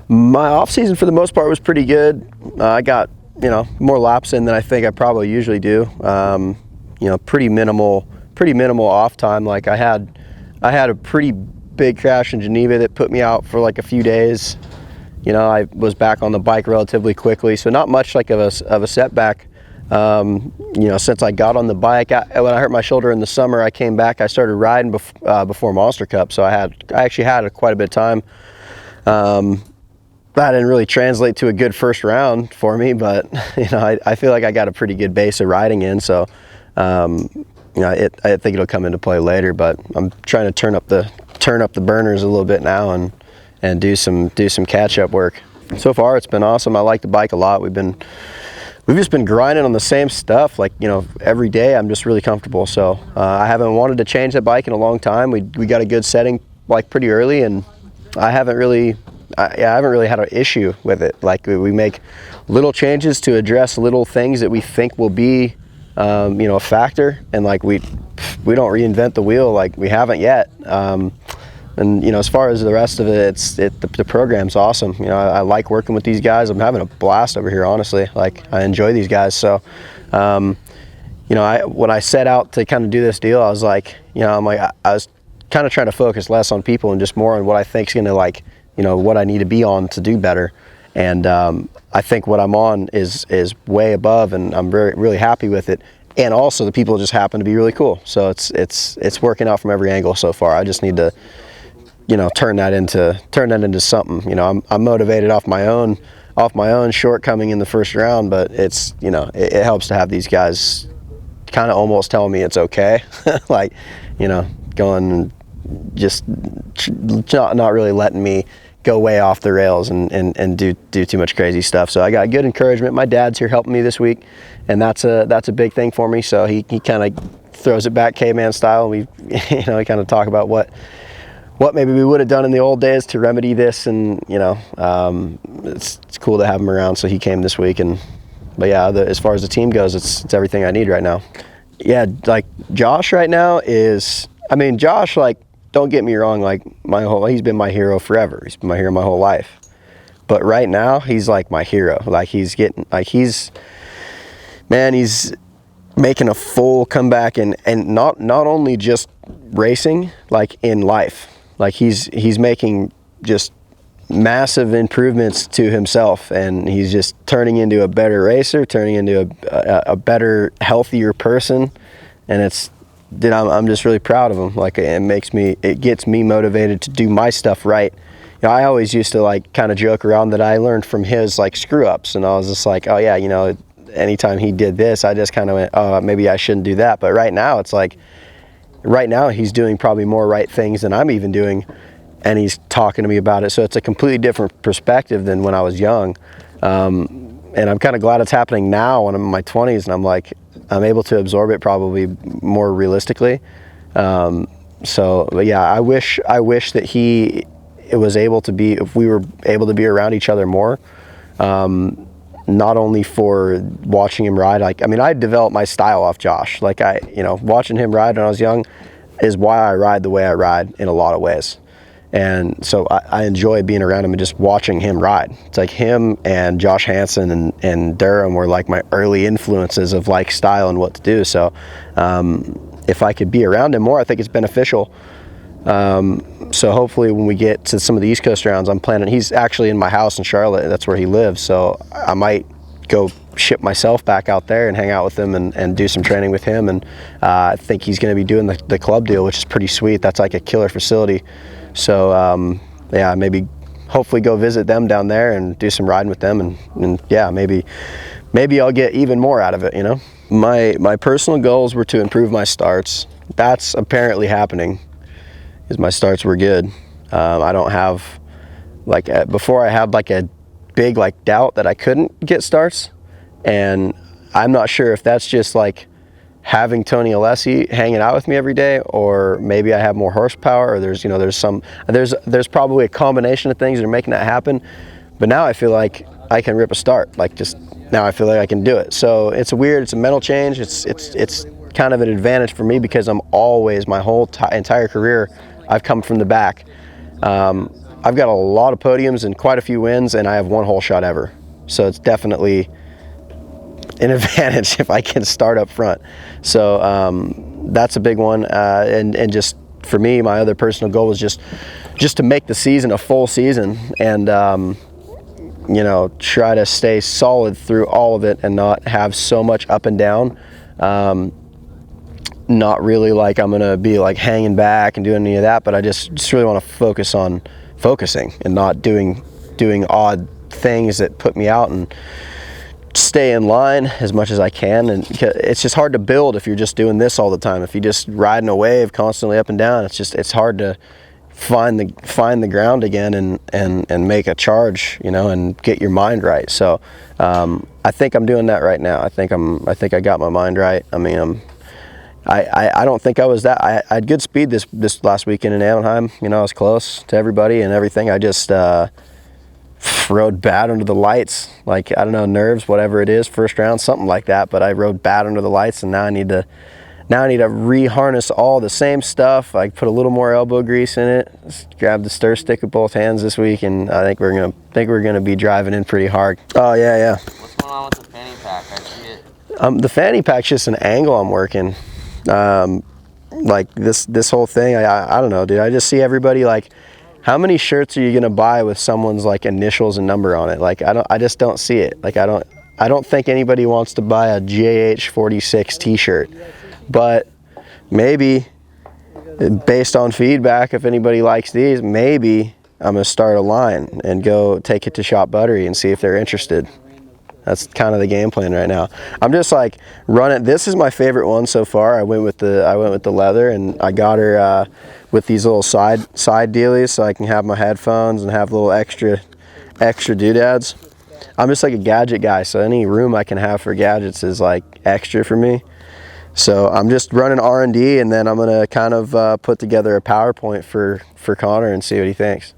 My off season for the most part was pretty good. I got, more laps in than I think I probably usually do. Pretty minimal off time. Like I had a pretty big crash in Geneva that put me out for like a few days. I was back on the bike relatively quickly, so not much like of a setback. Since I got on the bike, when I hurt my shoulder in the summer, I came back. I started riding before Monster Cup, so I actually had quite a bit of time. That didn't really translate to a good first round for me, but I feel like I got a pretty good base of riding in, so I think it'll come into play later. But I'm trying to turn up the burners a little bit now and do some catch up work. So far, it's been awesome. I like the bike a lot. We've just been grinding on the same stuff, like every day. I'm just really comfortable. So I haven't wanted to change that bike in a long time. We got a good setting like pretty early, and I haven't really had an issue with it. Like we make little changes to address little things that we think will be a factor, and like we don't reinvent the wheel, like we haven't yet. And as far as the rest of it, the program's awesome. I like working with these guys. I'm having a blast over here, honestly. Like I enjoy these guys. So when I set out to kind of do this deal, I was like, I was kind of trying to focus less on people and just more on what I think is going to what I need to be on to do better. And I think what I'm on is way above, and I'm really happy with it. And also the people just happen to be really cool. So it's working out from every angle so far. I just need to turn that into something. I'm motivated off my own shortcoming in the first round, but it helps to have these guys kind of almost telling me it's okay. Like, going and just not really letting me go way off the rails and do too much crazy stuff. So I got good encouragement. My dad's here helping me this week, and that's a big thing for me. So he kind of throws it back caveman style. We we kind of talk about what maybe we would have done in the old days to remedy this, and it's cool to have him around. So he came this week, but yeah, as far as the team goes, it's everything I need right now. Yeah, like Josh right now Josh, like, don't get me wrong, like he's been my hero forever. He's been my hero my whole life. But right now, he's like my hero. Like he's making a full comeback, and not only just racing, like in life. Like he's making just massive improvements to himself, and he's just turning into a better racer, turning into a better, healthier person, and I'm just really proud of him. Like it gets me motivated to do my stuff right. I always used to like kind of joke around that I learned from his like screw ups, and I was just like, oh yeah, anytime he did this, I just kind of went, oh, maybe I shouldn't do that. But right now, it's like, right now he's doing probably more right things than I'm even doing, and he's talking to me about it. So it's a completely different perspective than when I was young. And I'm kind of glad it's happening now when I'm in my 20s, and I'm able to absorb it probably more realistically. But yeah, I wish that if we were able to be around each other more. Not only for watching him ride, I developed my style off Josh. Like watching him ride when I was young is why I ride the way I ride in a lot of ways. And so I enjoy being around him and just watching him ride. It's like him and Josh Hansen and Durham were like my early influences of like style and what to do. So if I could be around him more, I think it's beneficial. So hopefully when we get to some of the East Coast rounds, I'm planning, he's actually in my house in Charlotte, that's where he lives, so I might go ship myself back out there and hang out with him and do some training with him. And I think he's going to be doing the club deal, which is pretty sweet. That's like a killer facility. So yeah, hopefully go visit them down there and do some riding with them, and yeah, maybe I'll get even more out of it. My personal goals were to improve my starts. That's apparently happening, because my starts were good. I don't have, before I had like a big doubt that I couldn't get starts, and I'm not sure if that's just like having Tony Alessi hanging out with me every day, or maybe I have more horsepower, or there's probably a combination of things that are making that happen. But now I feel like I can rip a start, now I feel like I can do it. So it's a mental change. It's kind of an advantage for me, because I'm always, my whole entire career, I've come from the back. I've got a lot of podiums and quite a few wins, and I have one hole shot ever. So it's definitely an advantage if I can start up front. So that's a big one. And just for me, my other personal goal was just to make the season a full season, and you know, try to stay solid through all of it and not have so much up and down. Not really like I'm gonna be like hanging back and doing any of that, but I just really want to focus on focusing and not doing odd things that put me out, and stay in line as much as I can. And it's just hard to build if you're just doing this all the time. If you just riding a wave constantly up and down, it's hard to find the ground again and make a charge, you know, and get your mind right. So I think I'm doing that right now. I think I got my mind right. I mean, I don't think I was that. I had good speed this last weekend in Anaheim. You know, I was close to everybody and everything. I just rode bad under the lights. Like, I don't know, nerves, whatever it is, first round, something like that. But I rode bad under the lights, and now I need to reharness all the same stuff. I put a little more elbow grease in it. Just grab the stir stick with both hands this week, and I think we're gonna be driving in pretty hard. Oh yeah. What's going on with the fanny pack? I see it. The fanny pack's just an angle I'm working. Like this whole thing, I don't know, dude. I just see everybody like, how many shirts are you gonna buy with someone's like initials and number on it? Like, I just don't see it. Like, I don't think anybody wants to buy a JH46 t-shirt. But maybe, based on feedback, if anybody likes these, maybe I'm gonna start a line and go take it to Shop Buttery and see if they're interested. That's kind of the game plan right now. I'm just like running. This is my favorite one so far. I went with the leather, and I got her with these little side dealies, so I can have my headphones and have little extra doodads. I'm just like a gadget guy, so any room I can have for gadgets is like extra for me. So I'm just running R&D, and then I'm gonna kind of put together a PowerPoint for Connor and see what he thinks.